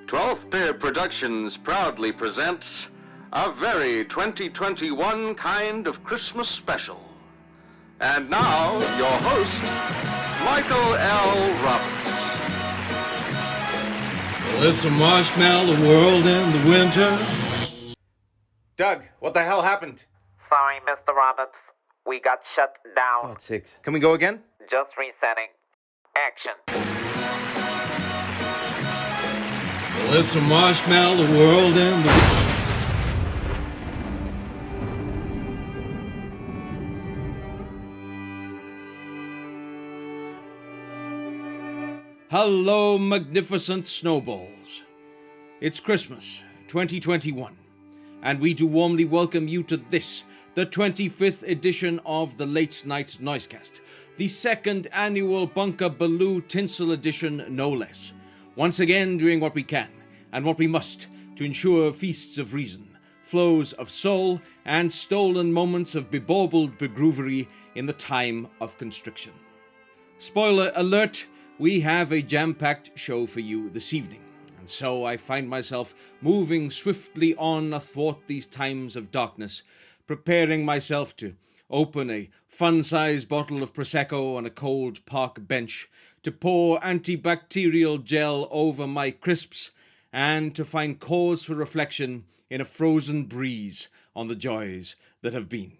Twelfth Productions proudly presents a very 2021 kind of Christmas special. And now, your host, Michael L. Roberts. Well, it's a marshmallow world in the winter. Doug, what the hell happened? Sorry, Mr. Roberts. We got shut down. God sakes. Can we go again? Just resetting. Action. Well, it's a marshmallow world in the winter. Hello, magnificent snowballs. It's Christmas 2021, and we do warmly welcome you to this, the 25th edition of the Late Night Noisecast, the second annual Bunkerbaloo Tinsel edition, no less. Once again, doing what we can and what we must to ensure feasts of reason, flows of soul, and stolen moments of bebaubled begroovery in the time of constriction. Spoiler alert, we have a jam-packed show for you this evening, and so I find myself moving swiftly on athwart these times of darkness, preparing myself to open a fun-sized bottle of Prosecco on a cold park bench, to pour antibacterial gel over my crisps, and to find cause for reflection in a frozen breeze on the joys that have been.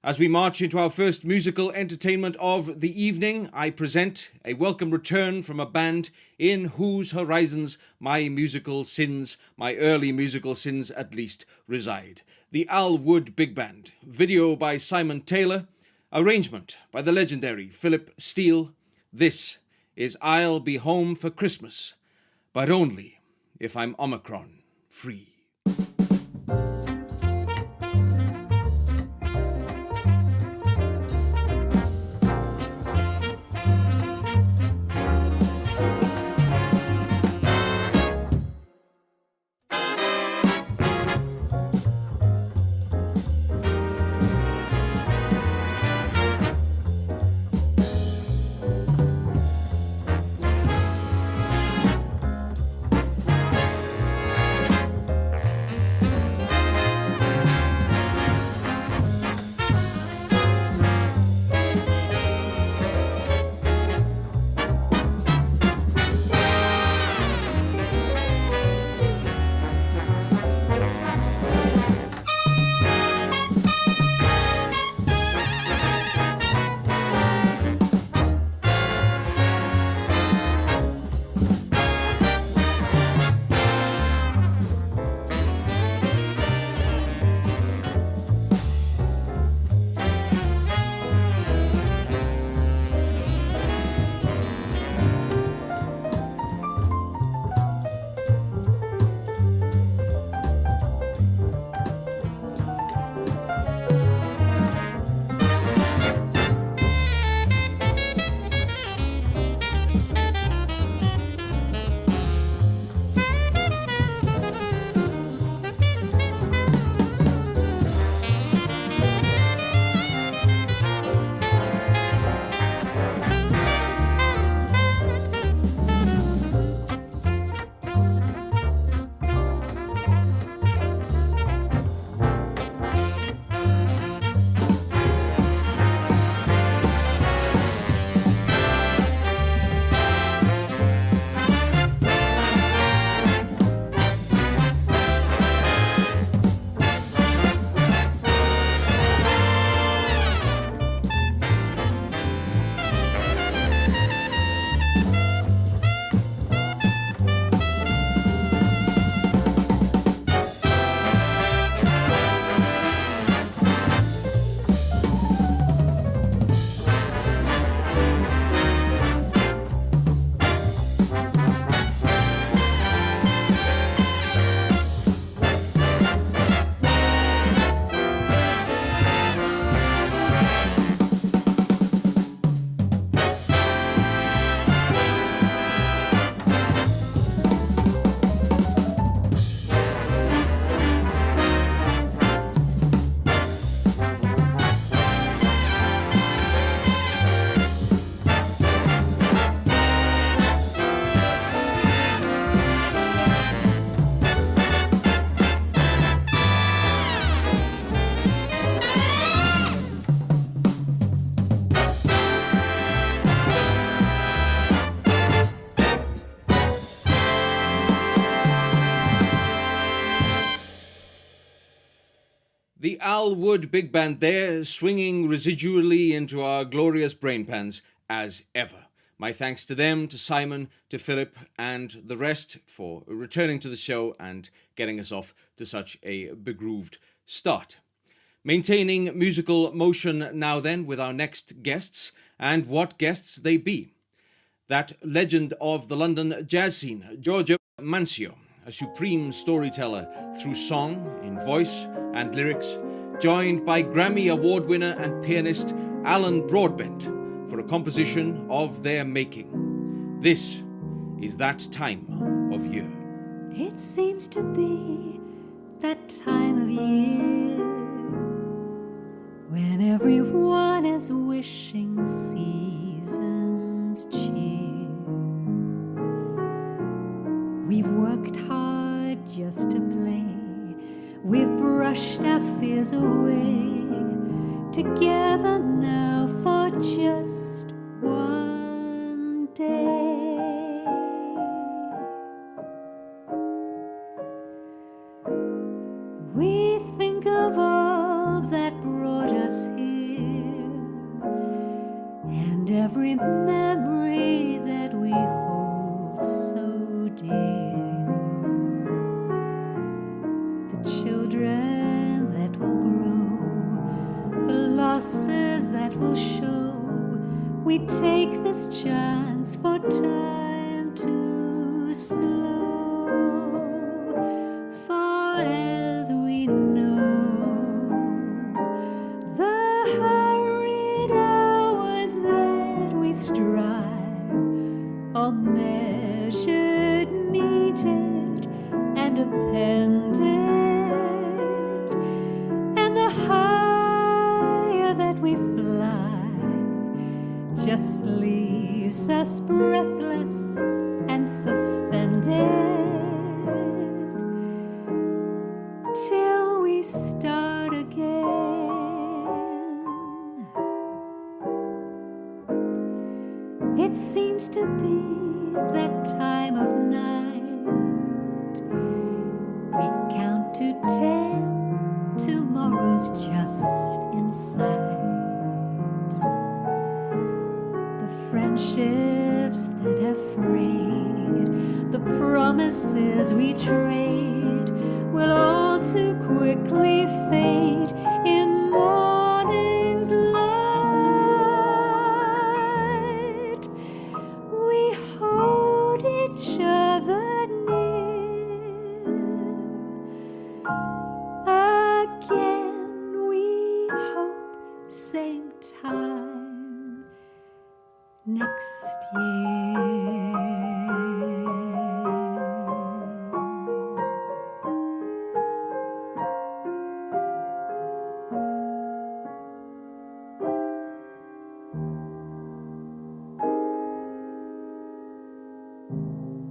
As we march into our first musical entertainment of the evening, I present a welcome return from a band in whose horizons my musical sins, my early musical sins at least, reside. The Al Wood Big Band, video by Simon Taylor, arrangement by the legendary Philip Steele. This is I'll Be Home for Christmas, but only if I'm Omicron free. The Al Wood Big Band there, swinging residually into our glorious brain pans as ever. My thanks to them, to Simon, to Philip, and the rest for returning to the show and getting us off to such a begrooved start. Maintaining musical motion now then with our next guests, and what guests they be. That legend of the London jazz scene, Giorgio Mancio, a supreme storyteller through song, in voice and lyrics, joined by Grammy Award winner and pianist Alan Broadbent for a composition of their making. This is that time of year. It seems to be that time of year when everyone is wishing seasons cheer. We've worked hard just to play, we've brushed our fears away, together now for just one day. We think of all that brought us here, and every memory that we hold so dear. The children that will grow, the losses that will show. We take this chance for time to slow. For as we know, the hurried hours that we strive, all measured, needed, and appended, and the higher that we fly just leaves us breathless and suspended till we start again. It seems to be that time of night. We count to 10, tomorrow's just in sight. Friendships that have frayed, the promises we trade, will all too quickly fade in morning's light. We hold each other near. Again we hope, same time next year.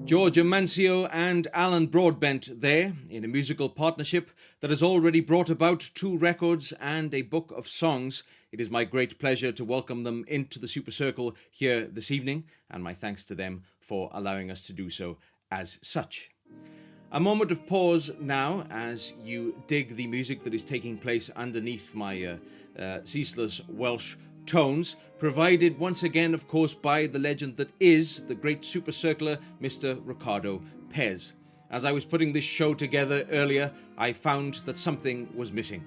Giorgio Mancio and Alan Broadbent there, in a musical partnership that has already brought about 2 records and a book of songs. It is my great pleasure to welcome them into the Super Circle here this evening, and my thanks to them for allowing us to do so as such. A moment of pause now as you dig the music that is taking place underneath my ceaseless Welsh tones, provided once again, of course, by the legend that is the great super circler, Mr. Riccardo Pez. As I was putting this show together earlier, I found that something was missing.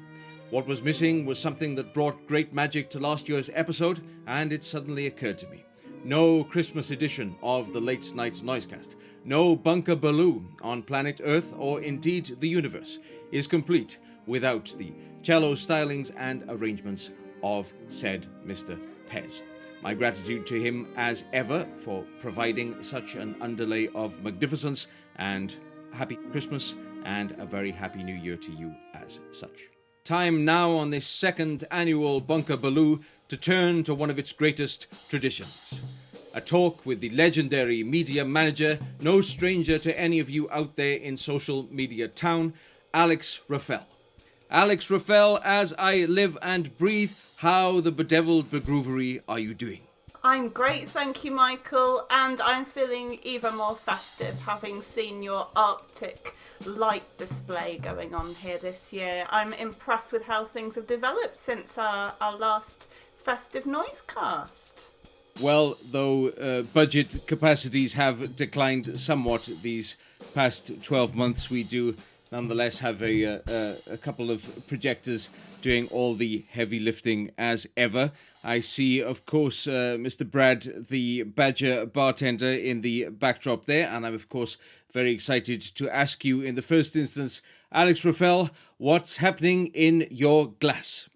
What was missing was something that brought great magic to last year's episode, and it suddenly occurred to me. No Christmas edition of the Late Night Noisecast, no Bunkerbaloo on planet Earth or indeed the universe is complete without the cello stylings and arrangements of said Mr. Pez. My gratitude to him as ever for providing such an underlay of magnificence, and happy Christmas and a very happy new year to you as such. Time now on this second annual Bunkerbaloo to turn to one of its greatest traditions. A talk with the legendary media manager, no stranger to any of you out there in social media town, Alex Rafael. Alex Rafael, as I live and breathe, how the bedeviled begroovery are you doing? I'm great, thank you, Michael, and I'm feeling even more festive having seen your Arctic light display going on here this year. I'm impressed with how things have developed since our last festive Noisecast. Well, though budget capacities have declined somewhat these past 12 months, we do nonetheless have a couple of projectors doing all the heavy lifting as ever. I see, of course, Mr. Brad, the Badger bartender, in the backdrop there, and I'm, of course, very excited to ask you, in the first instance, Alex Rafael, what's happening in your glass?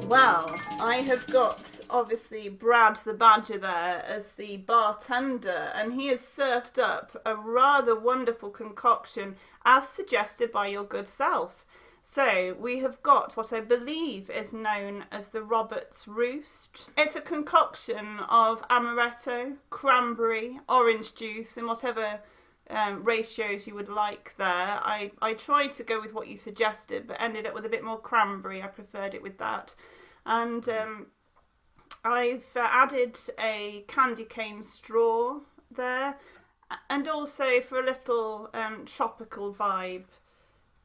Well, I have got, obviously, Brad the Badger there as the bartender, and he has served up a rather wonderful concoction as suggested by your good self. So we have got what I believe is known as the Robert's Roost. It's a concoction of amaretto, cranberry, orange juice, and whatever ratios you would like there. I tried to go with what you suggested, but ended up with a bit more cranberry. I preferred it with that. And I've added a candy cane straw there, and also, for a little tropical vibe,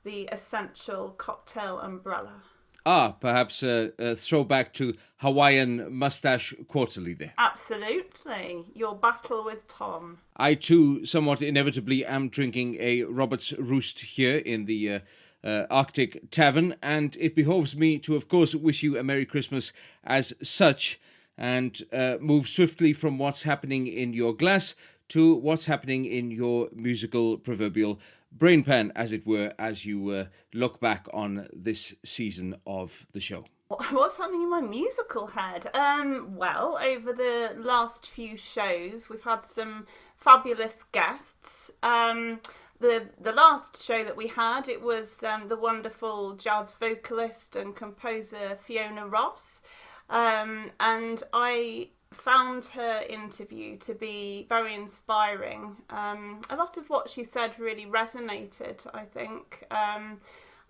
the essential cocktail umbrella. Perhaps a throwback to Hawaiian Mustache Quarterly there. Absolutely. Your battle with Tom. I, too, somewhat inevitably am drinking a Robert's Roost here in the Arctic Tavern, and it behoves me to, of course, wish you a Merry Christmas as such, and move swiftly from what's happening in your glass to what's happening in your musical proverbial brain pan, as it were, as you look back on this season of the show. What's happening in my musical head? Well, over the last few shows, we've had some fabulous guests. The last show that we had, it was the wonderful jazz vocalist and composer Fiona Ross. And I found her interview to be very inspiring. A lot of what she said really resonated, I think.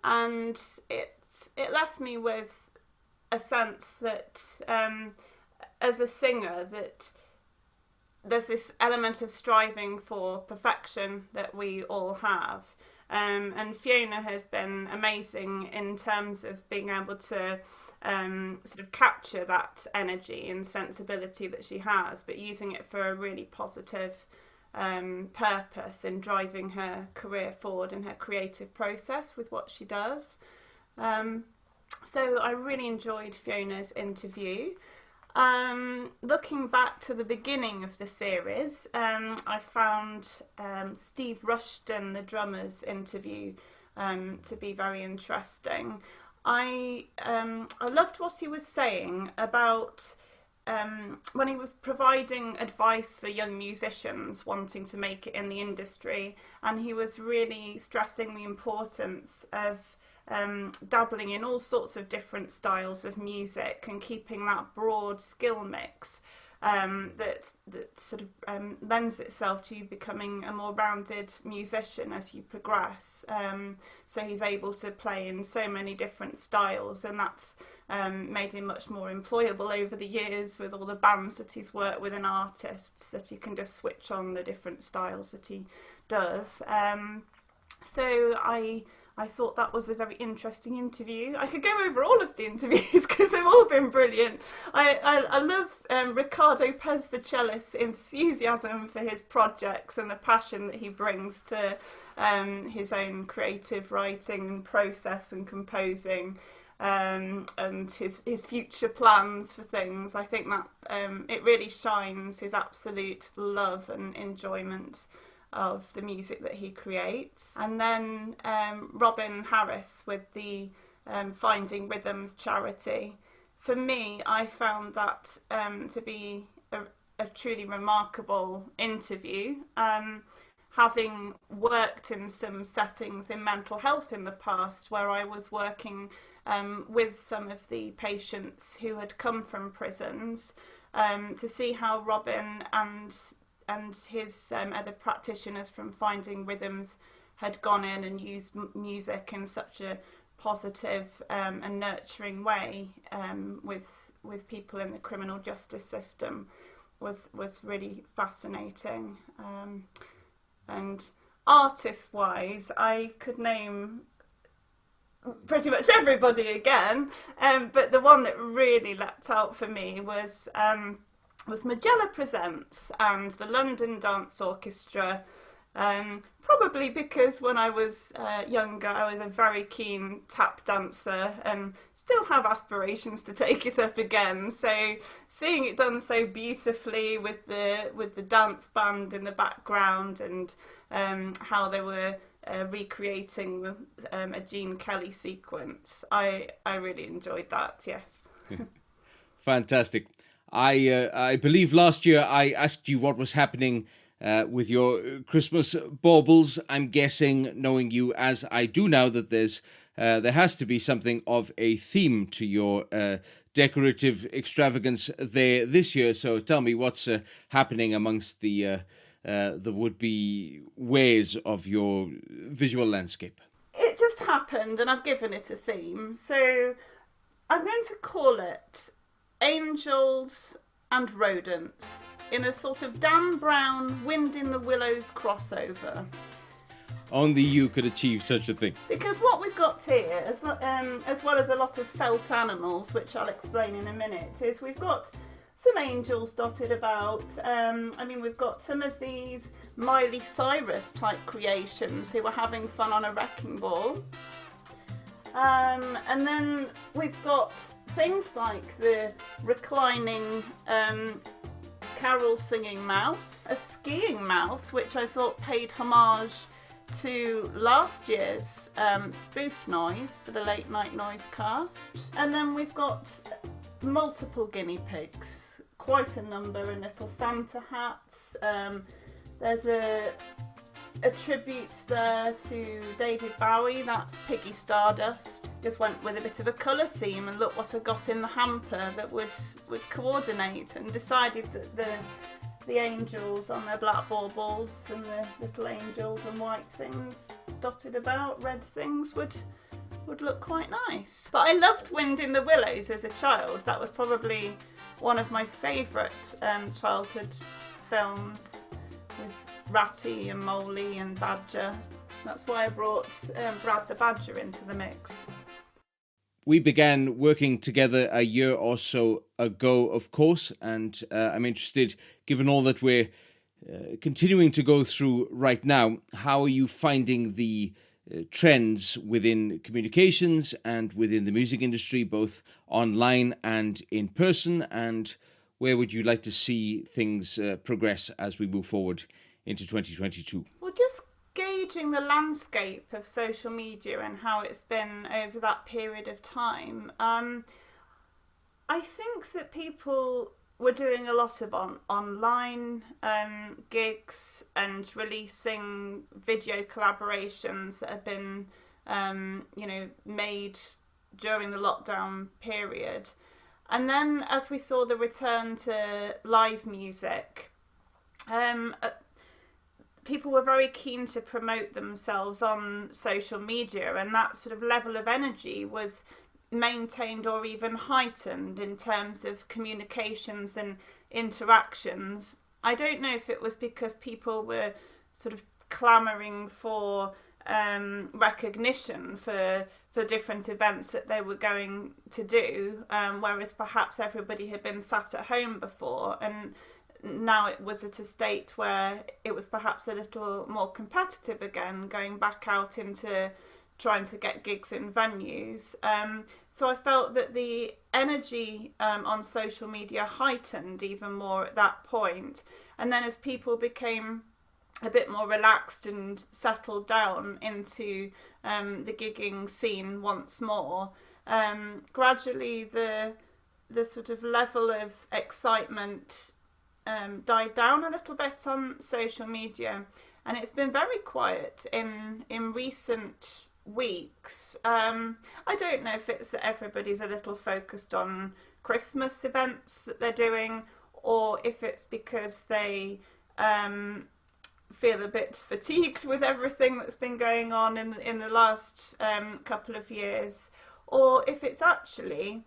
And it left me with a sense that as a singer, that there's this element of striving for perfection that we all have. And Fiona has been amazing in terms of being able to sort of capture that energy and sensibility that she has, but using it for a really positive purpose in driving her career forward and her creative process with what she does. So I really enjoyed Fiona's interview. Looking back to the beginning of the series, I found Steve Rushton, the drummer's interview, to be very interesting. I loved what he was saying about when he was providing advice for young musicians wanting to make it in the industry, and he was really stressing the importance of dabbling in all sorts of different styles of music and keeping that broad skill mix that sort of lends itself to you becoming a more rounded musician as you progress. So he's able to play in so many different styles, and that's made him much more employable over the years with all the bands that he's worked with and artists, that he can just switch on the different styles that he does. So I thought that was a very interesting interview. I could go over all of the interviews because they've all been brilliant. I love Riccardo Pez, the cellist's enthusiasm for his projects and the passion that he brings to his own creative writing and process and composing, and his future plans for things. I think that it really shines his absolute love and enjoyment of the music that he creates. And then Robin Harris with the Finding Rhythms charity. For me, I found that to be a truly remarkable interview. Having worked in some settings in mental health in the past, where I was working with some of the patients who had come from prisons, to see how Robin and his other practitioners from Finding Rhythms had gone in and used music in such a positive and nurturing way with people in the criminal justice system was really fascinating. And artist-wise, I could name pretty much everybody again, but the one that really leapt out for me was Magella Presents and the London Dance Orchestra. Probably because when I was younger, I was a very keen tap dancer and still have aspirations to take it up again. So seeing it done so beautifully with the dance band in the background and how they were recreating a Gene Kelly sequence, I really enjoyed that. Yes. Fantastic. I believe last year I asked you what was happening with your Christmas baubles. I'm guessing, knowing you as I do now, that there has to be something of a theme to your decorative extravagance there this year. So tell me what's happening amongst the would-be wares of your visual landscape. It just happened, and I've given it a theme. So I'm going to call it Angels and Rodents, in a sort of Dan Brown Wind in the Willows crossover. Only you could achieve such a thing. Because what we've got here, as well as a lot of felt animals, which I'll explain in a minute, is we've got some angels dotted about. We've got some of these Miley Cyrus type creations who were having fun on a wrecking ball. And then we've got things like the reclining carol singing mouse, a skiing mouse, which I thought paid homage to last year's spoof noise for the late night Noisecast. And then we've got multiple guinea pigs, quite a number, and little Santa hats. There's a tribute there to David Bowie, that's Piggy Stardust. Just went with a bit of a colour theme and look what I got in the hamper that would coordinate, and decided that the angels on their black baubles and the little angels and white things dotted about, red things, would look quite nice. But I loved Wind in the Willows as a child. That was probably one of my favourite childhood films, with Ratty and Moley and Badger. That's why I brought Brad the Badger into the mix. We began working together a year or so ago, of course, and I'm interested, given all that we're continuing to go through right now, how are you finding the trends within communications and within the music industry, both online and in person, and where would you like to see things progress as we move forward into 2022? Well, just gauging the landscape of social media and how it's been over that period of time, I think that people were doing a lot of online gigs and releasing video collaborations that have been, made during the lockdown period. And then as we saw the return to live music, people were very keen to promote themselves on social media, and that sort of level of energy was maintained or even heightened in terms of communications and interactions. I don't know if it was because people were sort of clamouring for recognition for different events that they were going to do, whereas perhaps everybody had been sat at home before, and now it was at a state where it was perhaps a little more competitive again, going back out into trying to get gigs in venues. So I felt that the energy on social media heightened even more at that point. And then as people became a bit more relaxed and settled down into the gigging scene once more, gradually the sort of level of excitement died down a little bit on social media, and it's been very quiet in recent weeks. I don't know if it's that everybody's a little focused on Christmas events that they're doing, or if it's because they feel a bit fatigued with everything that's been going on in the last couple of years, or if it's actually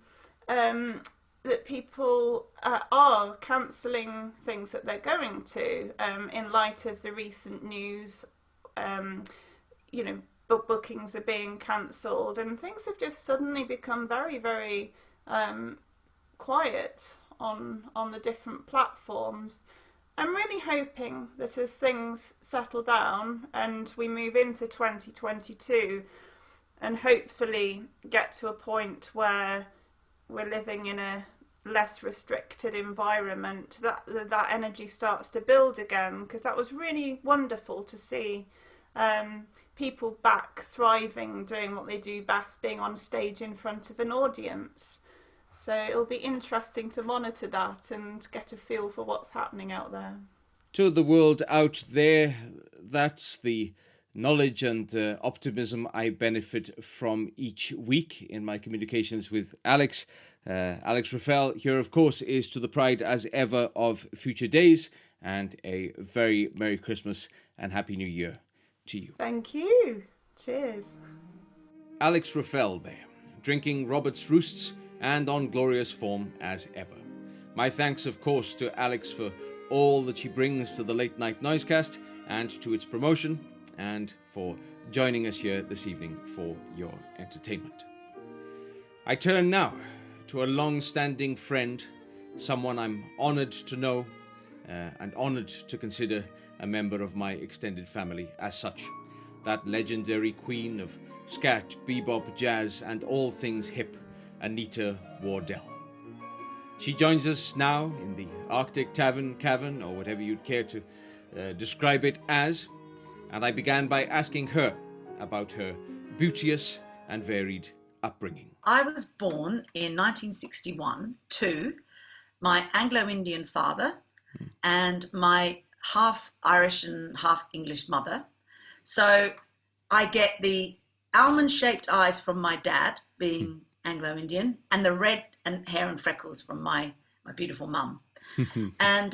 that people are cancelling things that they're going to in light of the recent news. Bookings are being cancelled, and things have just suddenly become very, very quiet on the different platforms. I'm really hoping that as things settle down and we move into 2022 and hopefully get to a point where we're living in a less restricted environment, that energy starts to build again, because that was really wonderful to see people back thriving, doing what they do best, being on stage in front of an audience. So it'll be interesting to monitor that and get a feel for what's happening out there. To the world out there, that's the knowledge and optimism I benefit from each week in my communications with Alex. Alex Rafael here, of course, is to the pride as ever of future days, and a very Merry Christmas and Happy New Year to you. Thank you. Cheers. Alex Rafael there, drinking Robert's Roosts and on glorious form as ever. My thanks, of course, to Alex for all that she brings to the Late Night Noisecast and to its promotion, and for joining us here this evening for your entertainment. I turn now to a long-standing friend, someone I'm honoured to know and honoured to consider a member of my extended family as such. That legendary queen of scat, bebop, jazz and all things hip, Anita Wardell. She joins us now in the Arctic Tavern, Cavern, or whatever you'd care to describe it as, and I began by asking her about her beauteous and varied upbringing. I was born in 1961 to my Anglo-Indian father and my half Irish and half English mother. So I get the almond-shaped eyes from my dad, being Anglo-Indian, and the red and hair and freckles from my beautiful mum. And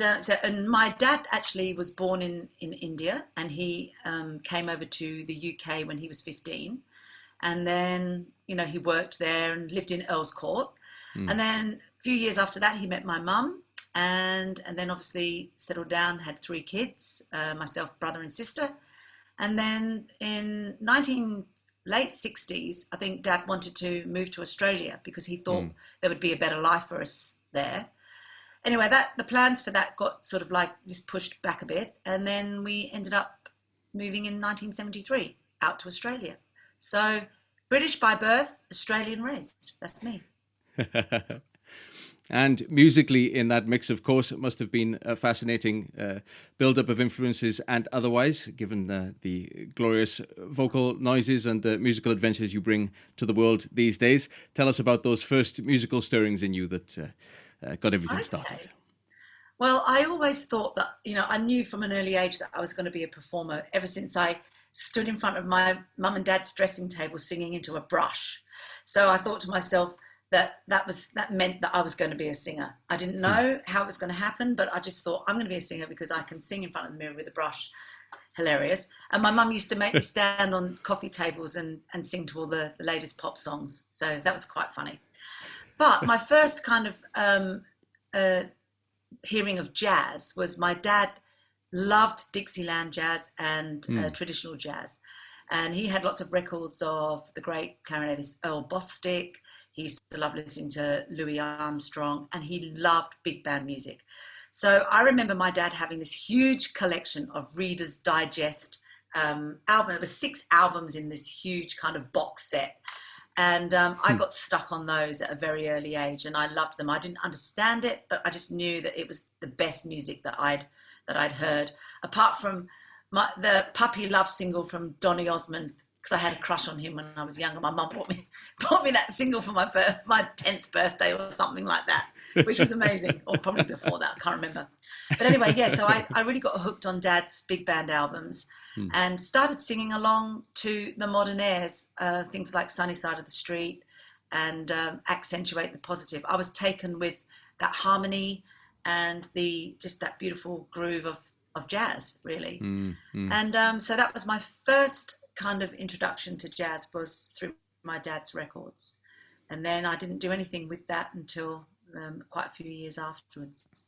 my dad actually was born in India, and he came over to the UK when he was 15. And then, he worked there and lived in Earl's Court. And then a few years after that, he met my mum, and then obviously settled down, had 3 kids, myself, brother and sister. And then in late 60s, I think Dad wanted to move to Australia because he thought there would be a better life for us there. Anyway, the plans for that got sort of like just pushed back a bit. And then we ended up moving in 1973 out to Australia. So British by birth, Australian raised. That's me. And musically in that mix, of course, it must have been a fascinating build-up of influences and otherwise, given the glorious vocal noises and the musical adventures you bring to the world these days. Tell us about those first musical stirrings in you that got everything started. Well, I always thought that, I knew from an early age that I was going to be a performer ever since I stood in front of my mum and dad's dressing table singing into a brush. So I thought to myself, that meant that I was going to be a singer. I didn't know how it was going to happen, but I just thought I'm going to be a singer because I can sing in front of the mirror with a brush. Hilarious. And my mum used to make me stand on coffee tables and sing to all the latest pop songs. So that was quite funny. But my first kind of hearing of jazz was my dad loved Dixieland jazz and traditional jazz. And he had lots of records of the great clarinetist Earl Bostic. He used to love listening to Louis Armstrong, and he loved big band music. So I remember my dad having this huge collection of Reader's Digest album. There were 6 albums in this huge kind of box set. And I got stuck on those at a very early age, and I loved them. I didn't understand it, but I just knew that it was the best music that I'd heard. Apart from the Puppy Love single from Donny Osmond, because I had a crush on him when I was younger. My mum bought me that single for my 10th birthday or something like that, which was amazing. Or probably before that, I can't remember. But anyway, yeah, so I really got hooked on Dad's big band albums and started singing along to the modern airs, things like Sunny Side of the Street and Accentuate the Positive. I was taken with that harmony and that beautiful groove of jazz, really. Mm, mm. And so that was my first kind of introduction to jazz, was through my dad's records. And then I didn't do anything with that until quite a few years afterwards.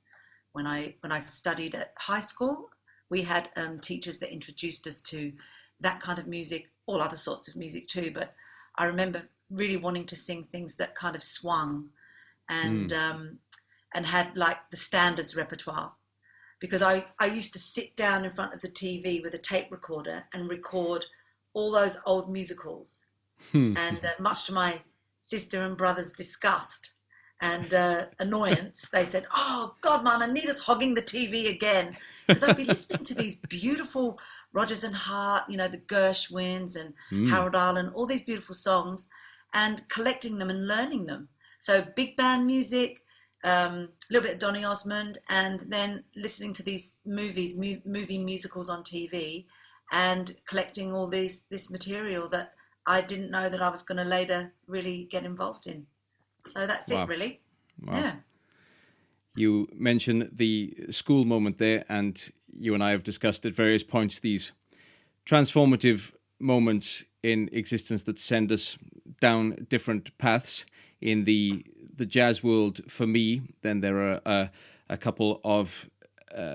When I studied at high school, we had teachers that introduced us to that kind of music, all other sorts of music too. But I remember really wanting to sing things that kind of swung and had like the standards repertoire. Because I used to sit down in front of the TV with a tape recorder and record all those old musicals. And much to my sister and brother's disgust and annoyance, they said, "Oh, God, Mum, Anita's hogging the TV again." Because I'd be listening to these beautiful Rodgers and Hart, you know, the Gershwins and Harold Arlen, all these beautiful songs, and collecting them and learning them. So big band music, a little bit of Donny Osmond, and then listening to these movie musicals on TV, and collecting all this material that I didn't know that I was going to later really get involved in. So that's it, really. Wow. Yeah. You mentioned the school moment there, and you and I have discussed at various points these transformative moments in existence that send us down different paths. In the jazz world, for me, then there are a couple of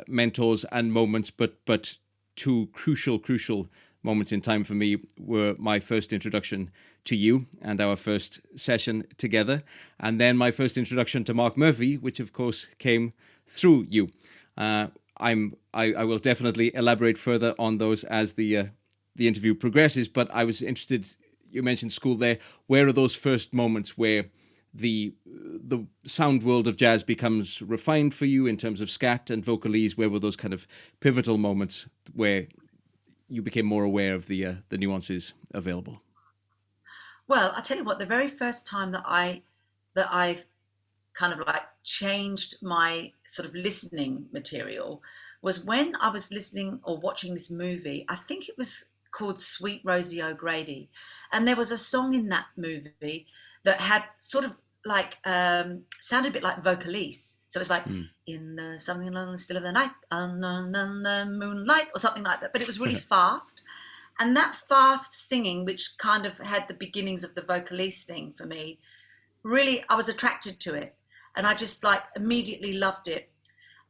mentors and moments, but two crucial moments in time for me were my first introduction to you and our first session together, and then my first introduction to Mark Murphy, which of course came through you. I will definitely elaborate further on those as the interview progresses, but I was interested, you mentioned school there. Where are those first moments where the sound world of jazz becomes refined for you in terms of scat and vocalese? Where were those kind of pivotal moments where you became more aware of the nuances available? Well, I tell you what, the very first time that I kind of like changed my sort of listening material was when I was listening or watching this movie. I think it was called Sweet Rosie O'Grady, and there was a song in that movie that had sort of like sounded a bit like vocalese. So it was like in the something along the still of the night, on the moonlight, or something like that. But it was really fast, and that fast singing, which kind of had the beginnings of the vocalese thing for me, really I was attracted to it, and I just like immediately loved it.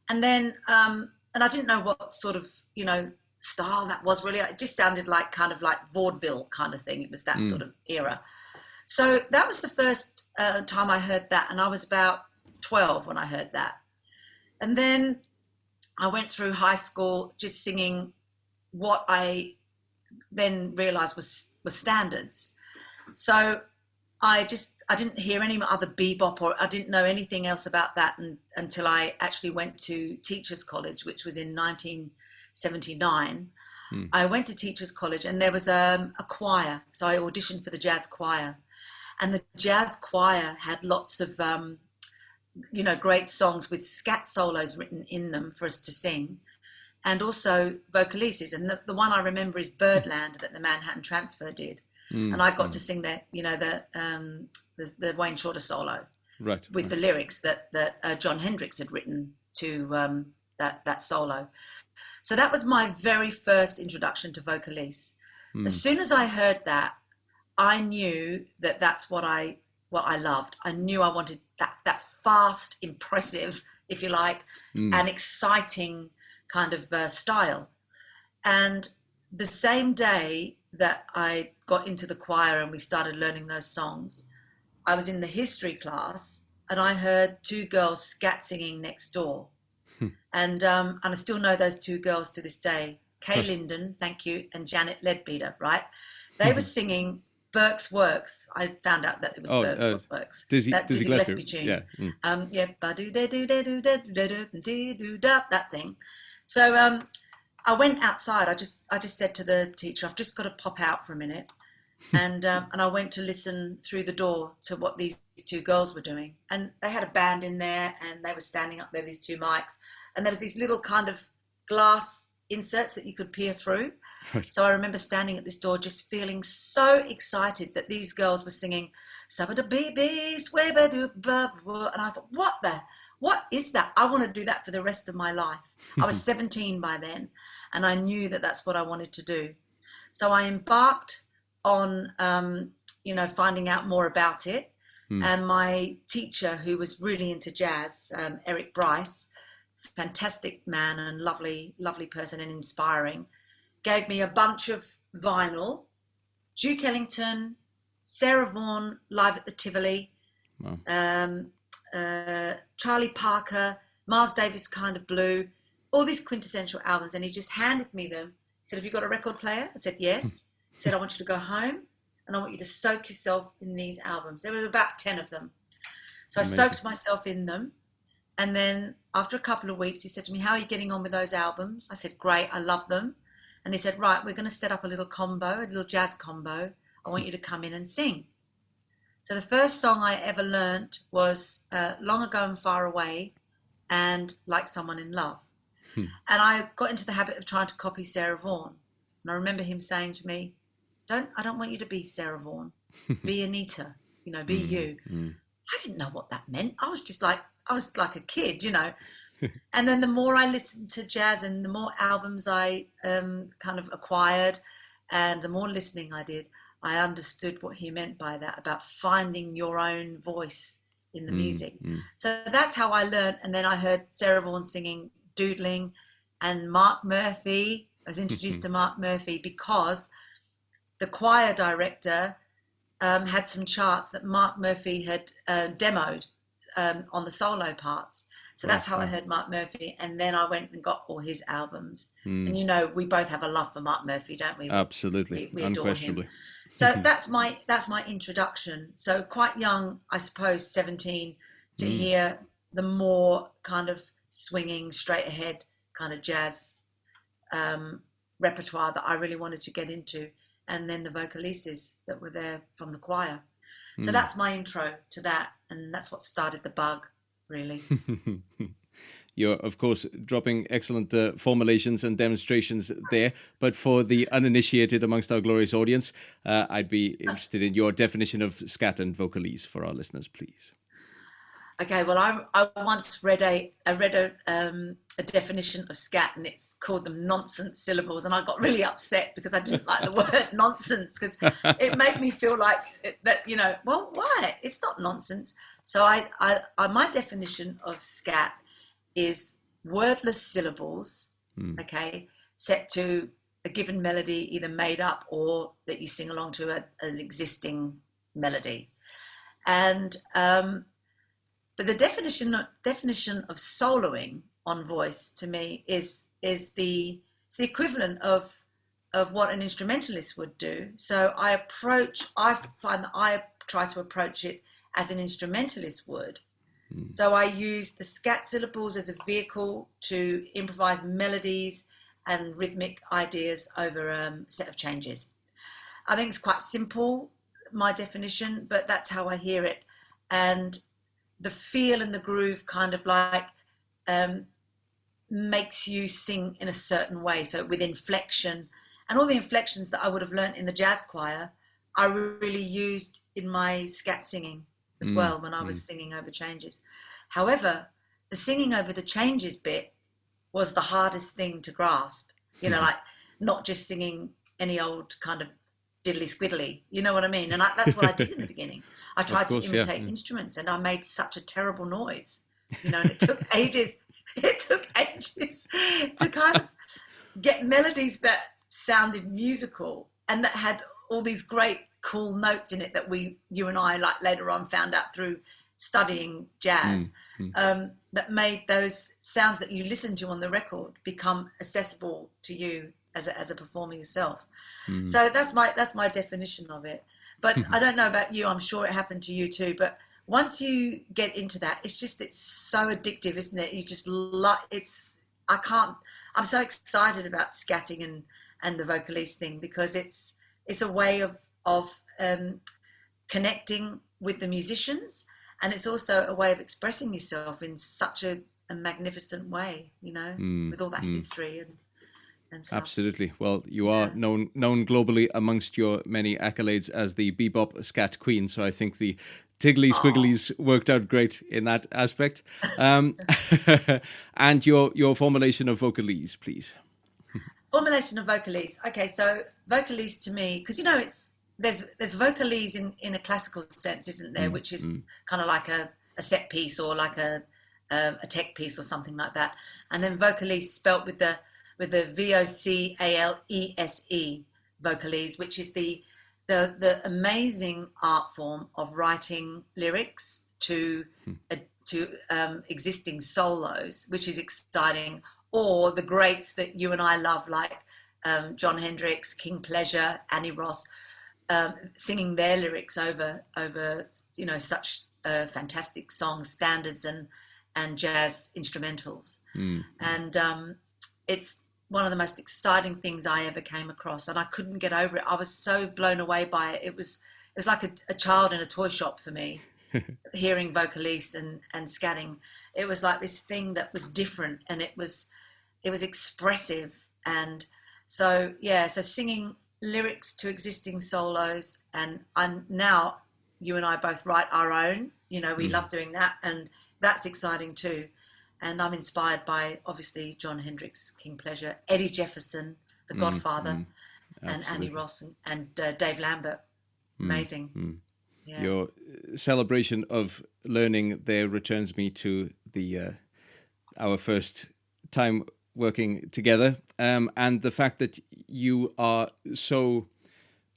And then and I didn't know what sort of, you know, style that was really. It just sounded like kind of like vaudeville kind of thing. It was that sort of era. So that was the first time I heard that, and I was about 12 when I heard that. And then I went through high school just singing what I then realised was standards. So I didn't hear any other bebop, or I didn't know anything else about that until I actually went to Teachers College, which was in 1979. I went to Teachers College, and there was a choir. So I auditioned for the jazz choir. And the jazz choir had lots of, you know, great songs with scat solos written in them for us to sing, and also vocalises. And the one I remember is Birdland that the Manhattan Transfer did. And I got to sing the Wayne Shorter solo, right, with the lyrics that John Hendricks had written to that solo. So that was my very first introduction to vocalise. As soon as I heard that, I knew that that's what I loved. I knew I wanted that fast, impressive, if you like, and exciting kind of style. And the same day that I got into the choir and we started learning those songs, I was in the history class and I heard two girls scat singing next door. And I still know those two girls to this day, Kay Linden, thank you, and Janet Leadbeater, right? They were singing Burke's Works. I found out that it was Burke's Works. Dizzy Gillespie tune. Yeah. That thing. So I went outside. I just said to the teacher, I've just got to pop out for a minute. And I went to listen through the door to what these two girls were doing. And they had a band in there, and they were standing up there with these two mics. And there was these little kind of glass inserts that you could peer through. Right. So I remember standing at this door just feeling so excited that these girls were singing Sabada Baby, and I thought, what is that? I want to do that for the rest of my life. I was 17 by then, and I knew that that's what I wanted to do. So I embarked on, finding out more about it. And my teacher, who was really into jazz, Eric Bryce, fantastic man and lovely, lovely person and inspiring, gave me a bunch of vinyl, Duke Ellington, Sarah Vaughan live at the Tivoli, wow. Charlie Parker, Miles Davis Kind of Blue, all these quintessential albums. And he just handed me them. He said, have you got a record player? I said, yes. He said, I want you to go home and I want you to soak yourself in these albums. There was about 10 of them. So Amazing. I soaked myself in them. And then after a couple of weeks, he said to me, how are you getting on with those albums? I said, great, I love them. And he said, right, we're going to set up a little combo, a little jazz combo. I want you to come in and sing. So the first song I ever learnt was Long Ago and Far Away and Like Someone in Love. And I got into the habit of trying to copy Sarah Vaughan. And I remember him saying to me, I don't want you to be Sarah Vaughan. Be Anita, be you. I didn't know what that meant. I was like a kid, And then the more I listened to jazz and the more albums I kind of acquired and the more listening I did, I understood what he meant by that, about finding your own voice in the music. So that's how I learned. And then I heard Sarah Vaughan singing Doodling and Mark Murphy. I was introduced to Mark Murphy because the choir director had some charts that Mark Murphy had demoed on the solo parts. So that's how I heard Mark Murphy. And then I went and got all his albums. And we both have a love for Mark Murphy, don't we? Absolutely. We adore Unquestionably. him. So that's my introduction. So quite young, I suppose, 17, to hear the more kind of swinging, straight ahead kind of jazz repertoire that I really wanted to get into. And then the vocalises that were there from the choir. So that's my intro to that. And that's what started the bug, really. You're, of course, dropping excellent formulations and demonstrations there. But for the uninitiated amongst our glorious audience, I'd be interested in your definition of scat and vocalese for our listeners, please. Okay, well, I once read a definition of scat, and it's called them nonsense syllables, and I got really upset because I didn't like the word nonsense, because it made me feel like that, well, why? It's not nonsense. So my definition of scat is wordless syllables, okay, set to a given melody, either made up or that you sing along to an existing melody. And but the definition of soloing on voice to me is the equivalent of what an instrumentalist would do. So I find that I try to approach it as an instrumentalist would. So I use the scat syllables as a vehicle to improvise melodies and rhythmic ideas over a set of changes. I think it's quite simple, my definition, but that's how I hear it. And the feel and the groove kind of like makes you sing in a certain way. So with inflection, and all the inflections that I would have learnt in the jazz choir, I really used in my scat singing as well when I was singing over changes. However, the singing over the changes bit was the hardest thing to grasp, like not just singing any old kind of diddly squiddly, you know what I mean? And that's what I did in the beginning. I tried to imitate instruments, and I made such a terrible noise, and it took ages. It took ages to kind of get melodies that sounded musical and that had all these great cool notes in it that you and I like later on found out through studying jazz, that made those sounds that you listen to on the record become accessible to you as a performer yourself. So that's my definition of it. But I don't know about you, I'm sure it happened to you too, but once you get into that, it's so addictive, isn't it? You just I'm so excited about scatting and the vocalese thing, because it's a way of connecting with the musicians, and it's also a way of expressing yourself in such a magnificent way, with all that history and stuff. Absolutely. Well, you are known globally amongst your many accolades as the bebop scat queen, so I think the Tiggly Squigglies worked out great in that aspect. And your formulation of vocalese, please. Formulation of vocalese. Okay, so vocalese to me, because there's vocalese in a classical sense, isn't there? Which is kind of like a set piece or like a tech piece or something like that. And then vocalese spelt with the VOCALESE, vocalese, which is the amazing art form of writing lyrics to existing solos, which is exciting, or the greats that you and I love, like Jon Hendricks, King Pleasure, Annie Ross, singing their lyrics over such fantastic songs, standards and jazz instrumentals. And it's one of the most exciting things I ever came across, and I couldn't get over it. I was so blown away by it. It was like a child in a toy shop for me, hearing vocalese and scatting. It was like this thing that was different, and it was expressive. And so singing lyrics to existing solos, and now you and I both write our own. We love doing that, and that's exciting too. And I'm inspired by, obviously, Jon Hendricks, King Pleasure, Eddie Jefferson, The Godfather, and Annie Ross and Dave Lambert. Amazing. Yeah. Your celebration of learning there returns me to our first time working together, and the fact that you are so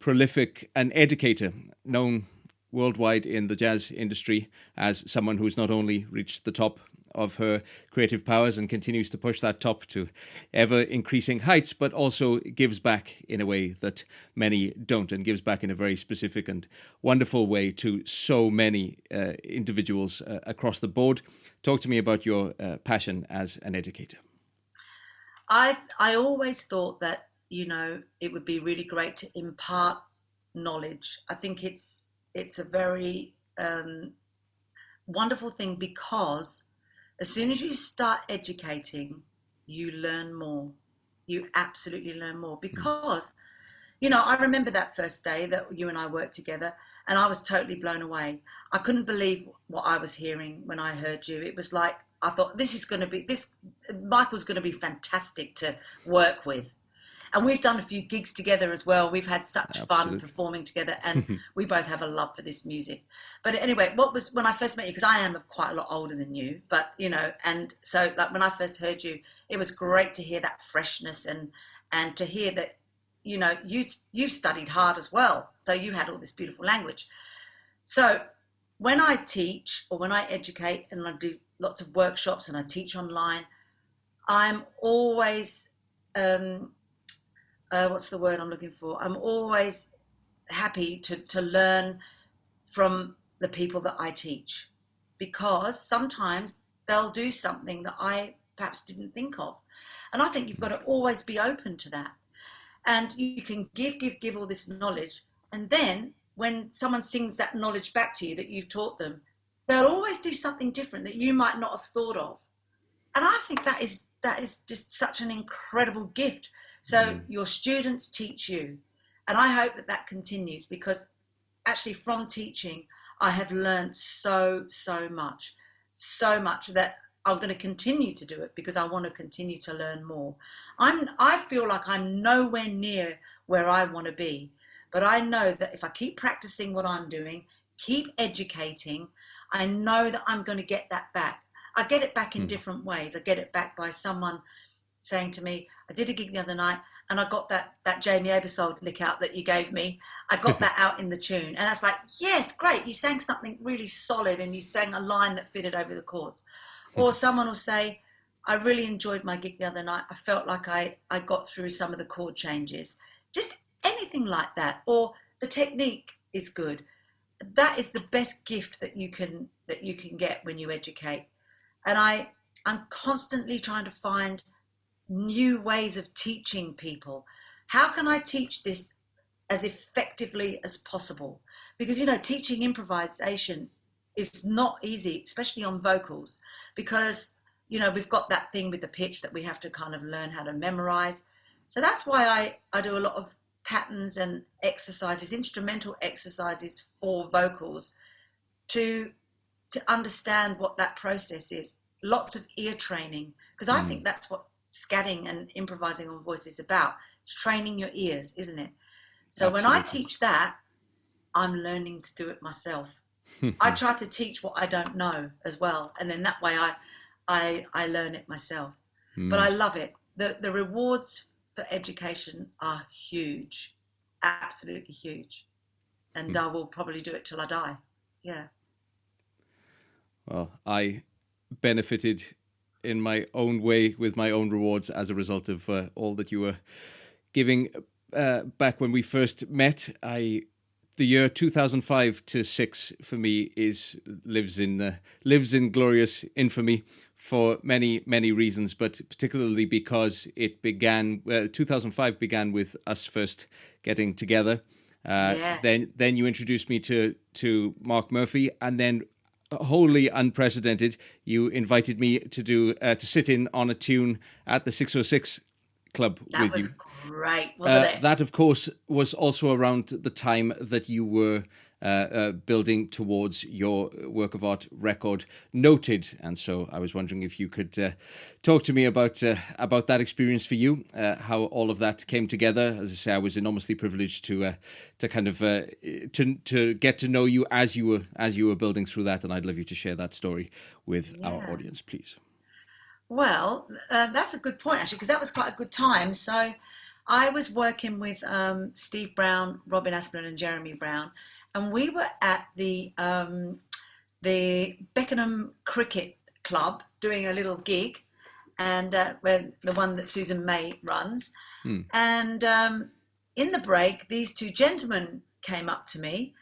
prolific an educator, known worldwide in the jazz industry as someone who's not only reached the top of her creative powers and continues to push that top to ever increasing heights, but also gives back in a way that many don't, and gives back in a very specific and wonderful way to so many individuals across the board. Talk to me about your passion as an educator. I always thought that, it would be really great to impart knowledge. I think it's a very wonderful thing, because as soon as you start educating, you learn more. You absolutely learn more, because, I remember that first day that you and I worked together, and I was totally blown away. I couldn't believe what I was hearing when I heard you. It was like, I thought, Michael's going to be fantastic to work with. And we've done a few gigs together as well. We've had such fun performing together, and we both have a love for this music. But anyway, when I first met you, because I am quite a lot older than you, but, and so like when I first heard you, it was great to hear that freshness and to hear that, you've studied hard as well. So you had all this beautiful language. So when I teach or when I educate and I do lots of workshops and I teach online, I'm always... what's the word I'm looking for? I'm always happy to learn from the people that I teach, because sometimes they'll do something that I perhaps didn't think of. And I think you've got to always be open to that. And you can give all this knowledge. And then when someone sings that knowledge back to you that you've taught them, they'll always do something different that you might not have thought of. And I think that is just such an incredible gift. So your students teach you, and I hope that continues, because actually from teaching, I have learned so much that I'm going to continue to do it, because I want to continue to learn more. I feel like I'm nowhere near where I want to be, but I know that if I keep practicing what I'm doing, keep educating, I know that I'm going to get that back. I get it back in different ways. I get it back by someone saying to me, I did a gig the other night and I got that Jamie Aebersold lick out that you gave me. I got that out in the tune. And that's like, yes, great. You sang something really solid and you sang a line that fitted over the chords. Or someone will say, I really enjoyed my gig the other night. I felt like I got through some of the chord changes. Just anything like that. Or the technique is good. That is the best gift that you can get when you educate. And I'm constantly trying to find new ways of teaching people. How can I teach this as effectively as possible? Because, teaching improvisation is not easy, especially on vocals, because, we've got that thing with the pitch that we have to kind of learn how to memorize. So that's why I do a lot of patterns and exercises, instrumental exercises for vocals, to understand what that process is. Lots of ear training, because I think that's what scatting and improvising on voice is about. It's training your ears, isn't it? So Absolutely. when I teach that, I'm learning to do it myself. I try to teach what I don't know as well, and then that way I learn it myself. But I love it. The rewards for education are huge, absolutely huge, and I will probably do it till I die. Yeah. Well, I benefited in my own way with my own rewards as a result of all that you were giving back when we first met. The year 2005 to 6 for me lives in glorious infamy for many reasons, but particularly because it began. 2005 began with us first getting together. Then you introduced me to Mark Murphy, and then wholly unprecedented, you invited me to sit in on a tune at the 606 Club with you. That was great, wasn't it? That, of course, was also around the time that you were building towards your work of art record, Noted. And so I was wondering if you could talk to me about that experience for you, how all of that came together. As I say, I was enormously privileged to kind of to get to know you as you were building through that, and I'd love you to share that story with our audience, please. Well, that's a good point, actually, because that was quite a good time. So I was working with Steve Brown, Robin Aspinall and Jeremy Brown, and we were at the Beckenham Cricket Club doing a little gig, and where the one that Susan May runs. And in the break, these two gentlemen came up to me,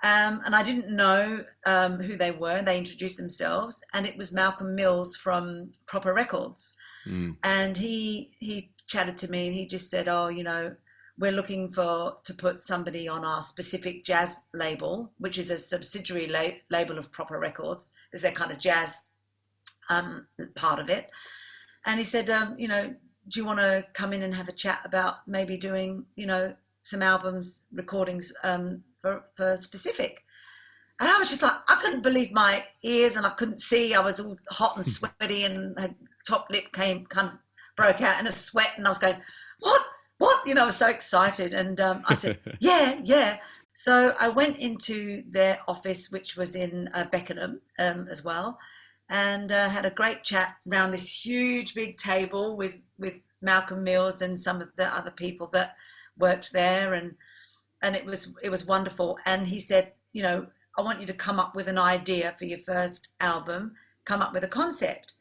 and I didn't know who they were. They introduced themselves, and it was Malcolm Mills from Proper Records. And he chatted to me, and he just said, "Oh, you know, we're looking to put somebody on our specific jazz label, which is a subsidiary label of Proper Records. Is their kind of jazz part of it." And he said, "You know, do you want to come in and have a chat about maybe doing, you know, some albums, recordings for specific?" And I was just like, I couldn't believe my ears, and I couldn't see. I was all hot and sweaty, and her top lip broke out in a sweat, and I was going, what? You know, I was so excited. And I said, yeah. So I went into their office, which was in Beckenham as well, and had a great chat around this huge big table with Malcolm Mills and some of the other people that worked there, and it was wonderful. And he said, you know, I want you to come up with an idea for your first album, come up with a concept.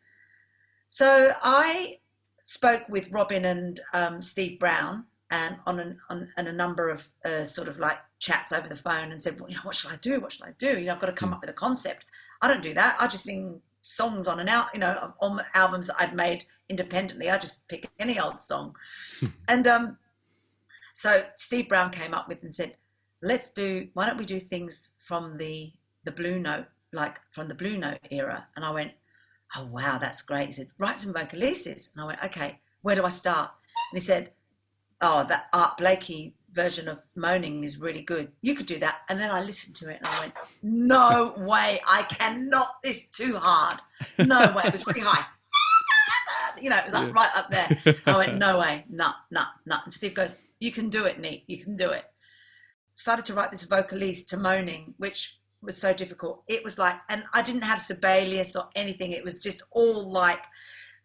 So I spoke with Robin and Steve Brown and on a number of sort of like chats over the phone, and said, well, you know, what should I do? You know, I've got to come up with a concept. I don't do that. I just sing songs on albums that I'd made independently. I just pick any old song. And so Steve Brown came up with and said, why don't we do things from the Blue Note, like from the Blue Note era? And I went, oh, wow, that's great. He said, write some vocalises. And I went, okay, where do I start? And he said, oh, that Art Blakey version of Moaning is really good. You could do that. And then I listened to it and I went, no way, I cannot, it's too hard. No way, it was really high. You know, it was like right up there. I went, no way, no. And Steve goes, you can do it, Neat, you can do it. Started to write this vocalise to Moaning, which was so difficult. It was like, and I didn't have Sibelius or anything. It was just all like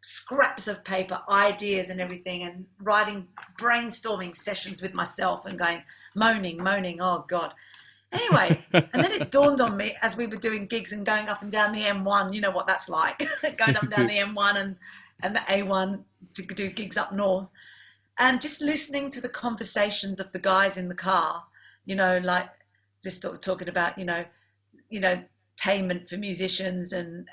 scraps of paper, ideas and everything, and writing brainstorming sessions with myself and going, moaning, oh God. Anyway, and then it dawned on me as we were doing gigs and going up and down the M1, you know what that's like, going up and down the M1 and the A1 to do gigs up north, and just listening to the conversations of the guys in the car, you know, like just sort of talking about, you know, payment for musicians and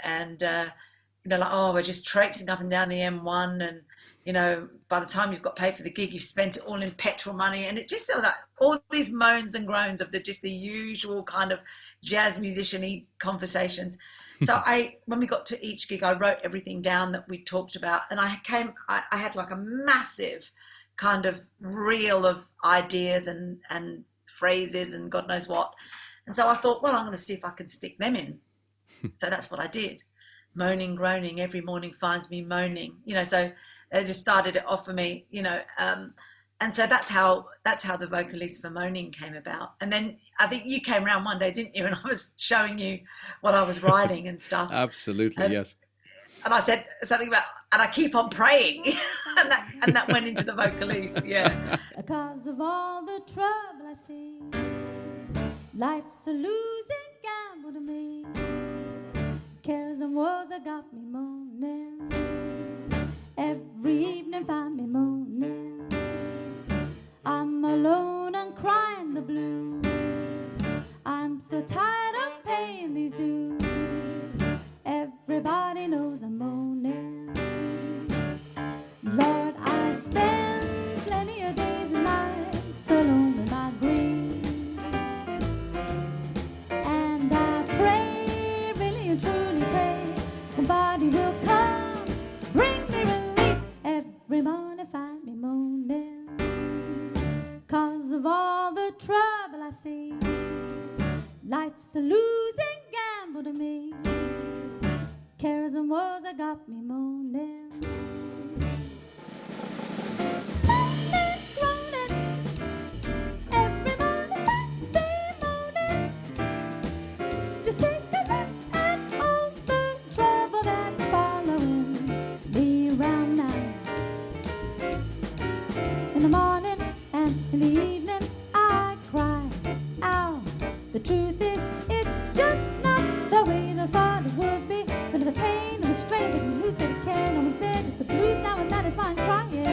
you know, like, oh, we're just traipsing up and down the M1, and, you know, by the time you've got paid for the gig, you've spent it all in petrol money. And it just sort of like all these moans and groans of the usual kind of jazz musician-y conversations. So when we got to each gig, I wrote everything down that we talked about, and I had like a massive kind of reel of ideas and phrases and God knows what. And so I thought, well, I'm going to see if I can stick them in. So that's what I did. Moaning, groaning, every morning finds me moaning, so they just started it off for me, and so that's how the vocalist for Moaning came about. And then I think you came around one day, didn't you? And I was showing you what I was writing and stuff. Absolutely, yes. And I said something about, and I keep on praying, and that went into the vocalist, yeah. Because of all the trouble I see, life's a losing gamble to me. Cares and woes that got me moaning. Every evening find me moaning. I'm alone and crying the blues. I'm so tired of paying these dues. Everybody knows I'm moaning. Lord, I spend plenty of days and nights alone with my grief. And I pray, really and truly pray, somebody will come, bring me relief. Every morning find me moaning. 'Cause of all the trouble I see, life's a losing gamble to me. Cares and woes that got me moaning. Moaning, groaning, every morning finds me moaning. Just take a look at all the trouble that's following me round now. In the morning and in the evening I cry out. The truth is, it's just not the way I thought it would be. Feeling the pain and the strain, didn't lose that I care. No one's there, just the blues now and that is fine crying.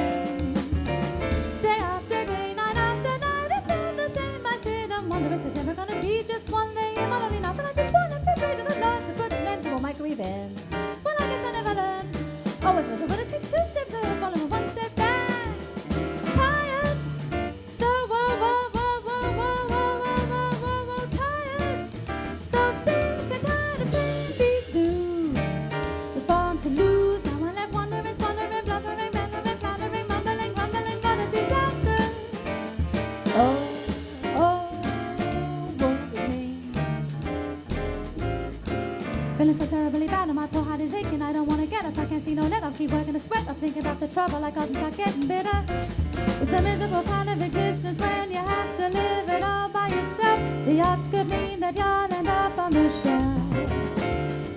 Day after day, night after night, it's all the same. I sit and wonder if there's ever gonna be just one day in my lonely night. And I just want to pray to the Lord to put an end to all my grieving. Well, I guess I never learned. Always was I gonna take 2 steps, I was following 1 step back. Tired, so tired, so sick and tired of paying these dues. Was born to lose, now I'm left wondering, squandering, blubbering, meddling, floundering, mumbling, grumbling, what a disaster. Woe is me. Feeling so terribly bad and my poor heart is aching. I don't want to get up, I can't see no net. I'll keep working to sweat, I'm thinking about the trouble I got and start getting bitter. It's a miserable kind of existence when you have to live it all by yourself. The odds could mean that you'll end up on the shelf.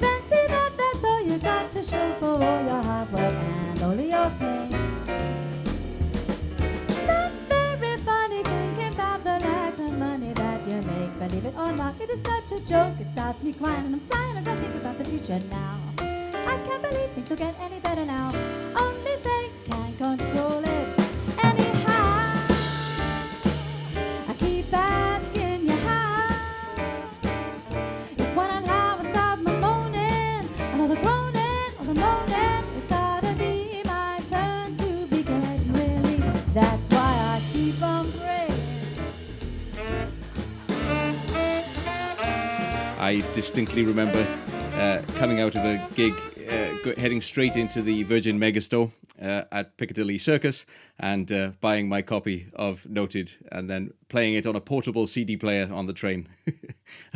Fancy that that's all you got to show for all your hard work and all of your pain. It's not very funny thinking about the lack of money that you make. Believe it or not, it is such a joke. It starts me crying and I'm sighing as I think about the future now. I can't believe things will get any better now. Only they can control it. Anyhow, I keep asking you how. If when and how I stop my moaning, and all the groaning, all the moaning, it's gotta be my turn to be getting relief. That's why I keep on praying. I distinctly remember coming out of a gig, heading straight into the Virgin Megastore at Piccadilly Circus and buying my copy of Noted and then playing it on a portable CD player on the train.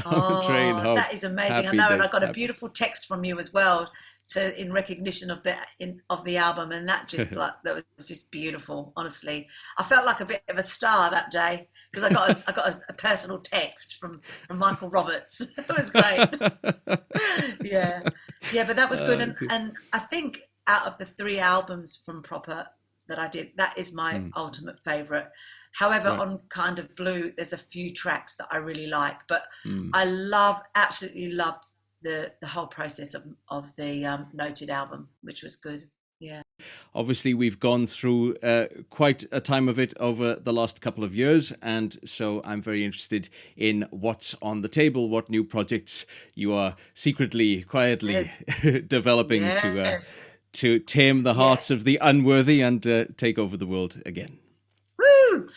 On the train home. That is amazing. I know, and I got a beautiful text from you as well, so in recognition of the album, and that just that was just beautiful. Honestly, I felt like a bit of a star that day because I got a personal text from Michael Roberts. It was great. yeah, but that was good, and I think out of the 3 albums from Proper that I did, that is my ultimate favourite. However, on Kind of Blue, there's a few tracks that I really like, but I absolutely loved the whole process of the Noted album, which was good. Yeah. Obviously, we've gone through quite a time of it over the last couple of years, and so I'm very interested in what's on the table, what new projects you are secretly, quietly developing to tame the hearts of the unworthy and take over the world again. Woo!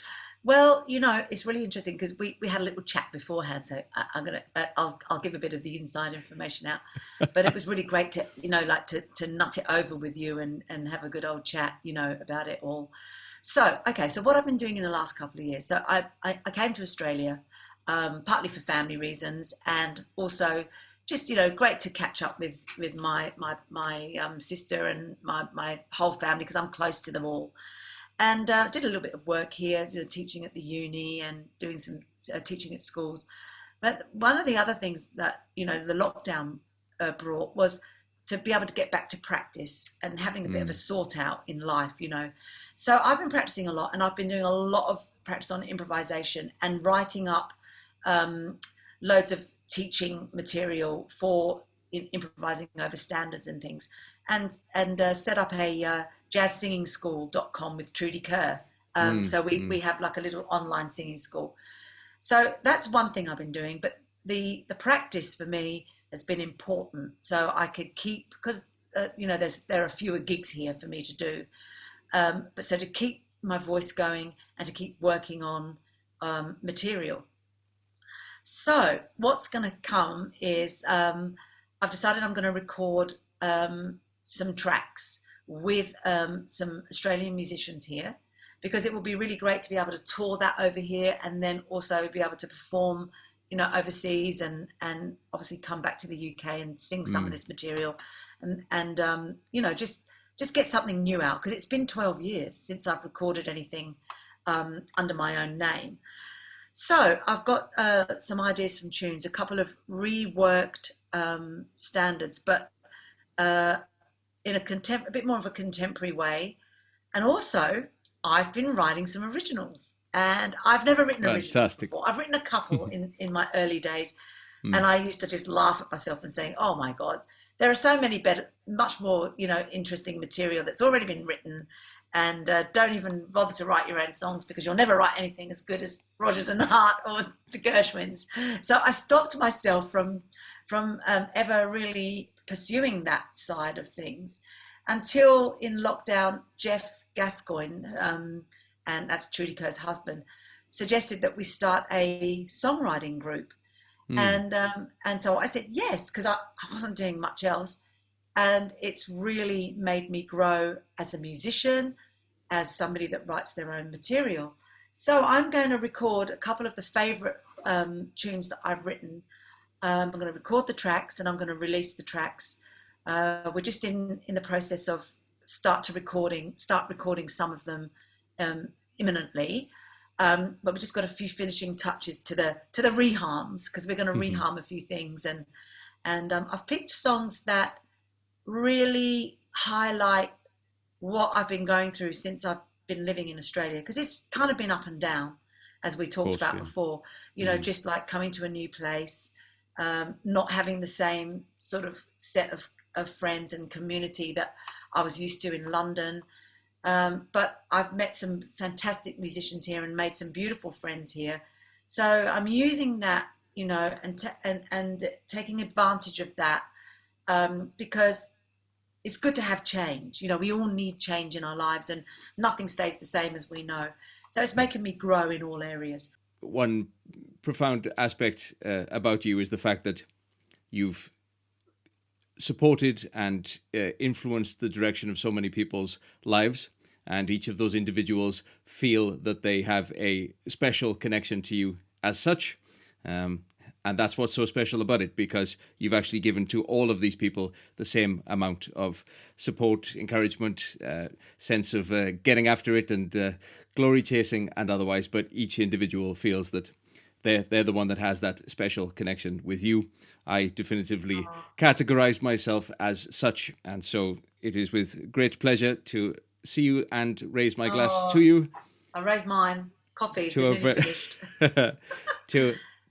Well, it's really interesting because we had a little chat beforehand, so I'll give a bit of the inside information out. But it was really great to to nut it over with you and have a good old chat, about it all. So what I've been doing in the last couple of years. So I came to Australia partly for family reasons, and also just, great to catch up with my sister and my whole family, because I'm close to them all. And did a little bit of work here, teaching at the uni and doing some teaching at schools. But one of the other things that, the lockdown brought was to be able to get back to practice and having a bit of a sort out in life, So I've been practicing a lot, and I've been doing a lot of practice on improvisation and writing up loads of teaching material for improvising over standards and things, and set up a jazzsingingschool.com with Trudy Kerr. So we have like a little online singing school. So that's one thing I've been doing, but the practice for me has been important. So I could keep, because there are fewer gigs here for me to do, but so to keep my voice going and to keep working on material. So what's going to come is I've decided I'm going to record some tracks with some Australian musicians here, because it will be really great to be able to tour that over here, and then also be able to perform, overseas, and obviously come back to the UK and sing some of this material, and just get something new out, because it's been 12 years since I've recorded anything under my own name. So I've got some ideas from tunes, a couple of reworked standards, but in a bit more of a contemporary way. And also, I've been writing some originals, and I've never written originals before. I've written a couple in my early days, and I used to just laugh at myself and saying, "Oh my God, there are so many much more, interesting material that's already been written." And don't even bother to write your own songs, because you'll never write anything as good as Rodgers and Hart or the Gershwins. So I stopped myself from ever really pursuing that side of things, until in lockdown, Jeff Gascoigne, and that's Trudy Kerr's husband, suggested that we start a songwriting group. And so I said yes, because I wasn't doing much else. And it's really made me grow as a musician, as somebody that writes their own material. So I'm going to record a couple of the favourite tunes that I've written. I'm going to record the tracks, and I'm going to release the tracks. We're just in the process of start recording some of them imminently. But we've just got a few finishing touches to the reharms, because we're going to reharm a few things. And I've picked songs that really highlight what I've been going through since I've been living in Australia, because it's kind of been up and down, as we talked about before, just like coming to a new place, not having the same sort of set of friends and community that I was used to in London. But I've met some fantastic musicians here and made some beautiful friends here. So I'm using that, and taking advantage of that, because it's good to have change. We all need change in our lives, and nothing stays the same, as we know. So it's making me grow in all areas. One profound aspect about you is the fact that you've supported and influenced the direction of so many people's lives, and each of those individuals feel that they have a special connection to you as such. And that's what's so special about it, because you've actually given to all of these people the same amount of support, encouragement, sense of getting after it, and glory chasing and otherwise. But each individual feels that they're the one that has that special connection with you. I definitively categorize myself as such. And so it is with great pleasure to see you and raise my glass to you. I raise mine. Coffee's been nearly finished.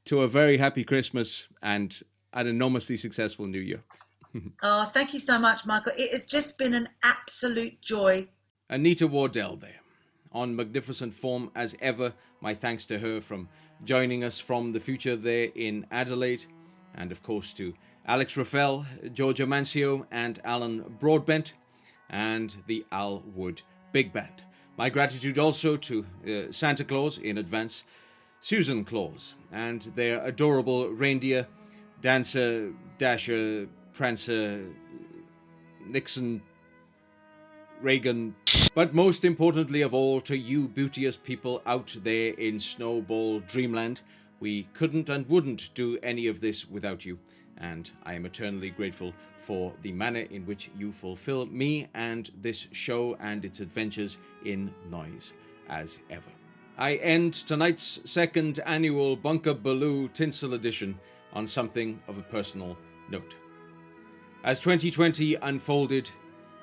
To a very happy Christmas and an enormously successful New Year. Oh, thank you so much, Michael. It has just been an absolute joy. Anita Wardell there, on magnificent form as ever. My thanks to her from joining us from the future there in Adelaide. And of course to Alex Rafael, Georgia Mancio and Alan Broadbent, and the Al Wood Big Band. My gratitude also to Santa Claus in advance, Susan Claus, and their adorable reindeer, Dancer, Dasher, Prancer, Nixon, Reagan, but most importantly of all, to you beauteous people out there in Snowball Dreamland, We couldn't and wouldn't do any of this without you, and I am eternally grateful for the manner in which you fulfill me and this show and its adventures in noise as ever. I end tonight's second annual Bunkerbaloo Tinsel edition on something of a personal note. As 2020 unfolded,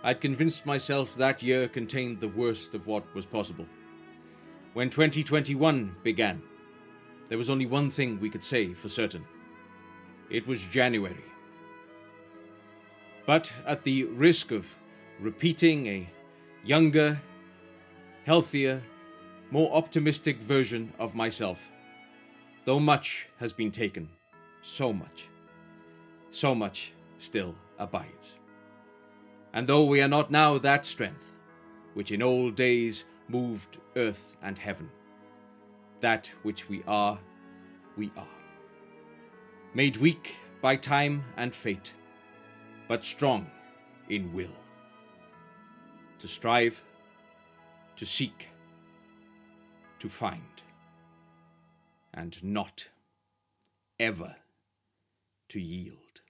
I'd convinced myself that year contained the worst of what was possible. When 2021 began, there was only one thing we could say for certain. It was January. But at the risk of repeating a younger, healthier, more optimistic version of myself, though much has been taken, so much still abides. And though we are not now that strength, which in old days moved earth and heaven, that which we are, made weak by time and fate, but strong in will, to strive, to seek, to find, and not ever to yield.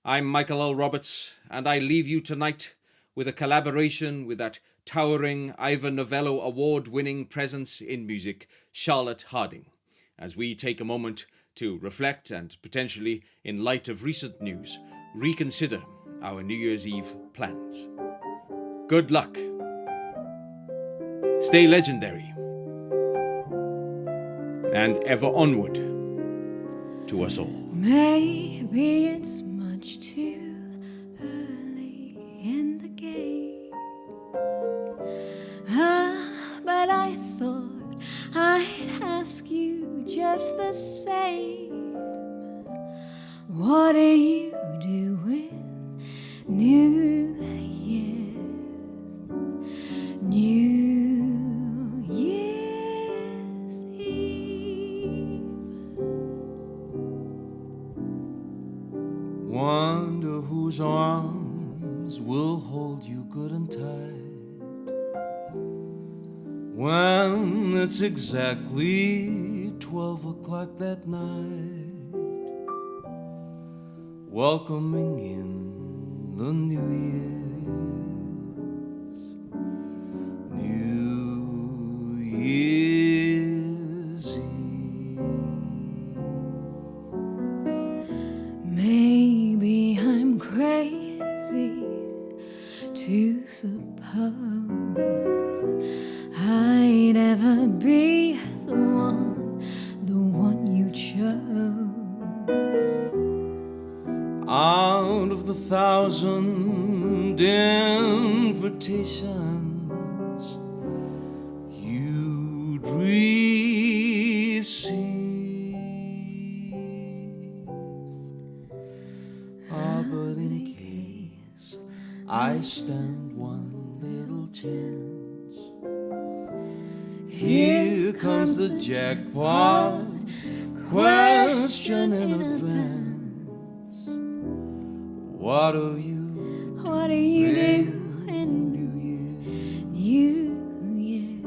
I'm Michael L. Roberts, and I leave you tonight with a collaboration with that towering Ivor Novello award-winning presence in music, Charlotte Harding, as we take a moment to reflect and potentially, in light of recent news, reconsider our New Year's Eve plans. Good luck. Stay legendary. And ever onward to us all. Maybe it's much too early in the game. But I thought I'd ask you just the same. What are you doing New Year's Eve? Wonder whose arms will hold you good and tight when it's exactly 12 o'clock that night, welcoming in the New Year's Eve. Maybe I'm crazy to suppose I'd ever be the one you chose. Out of the 1,000 invitations you'd receive, but in case I stand one little chance, here comes the jackpot question in advance. What do you do in New Year's Eve?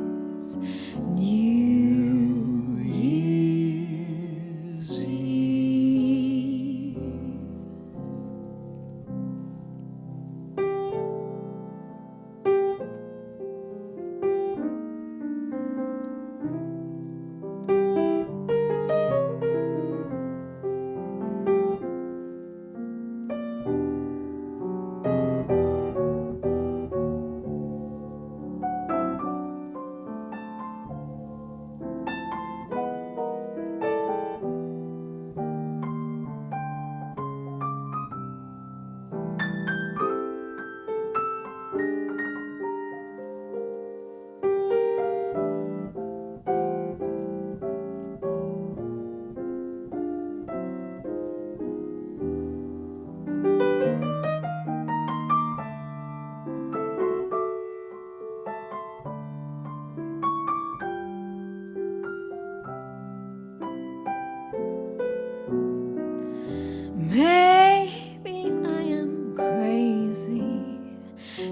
Maybe I am crazy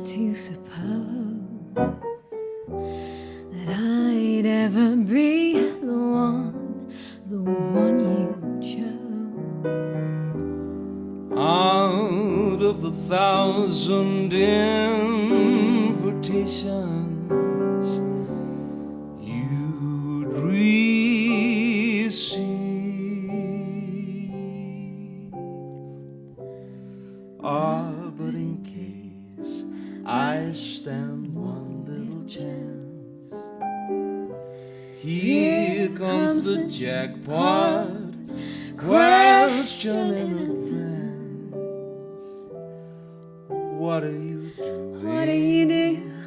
to suppose that I'd ever be the 1,000 invitations you'd receive. But in case I stand one little chance, here comes the jackpot question in advance. What are you doing? What are you doing?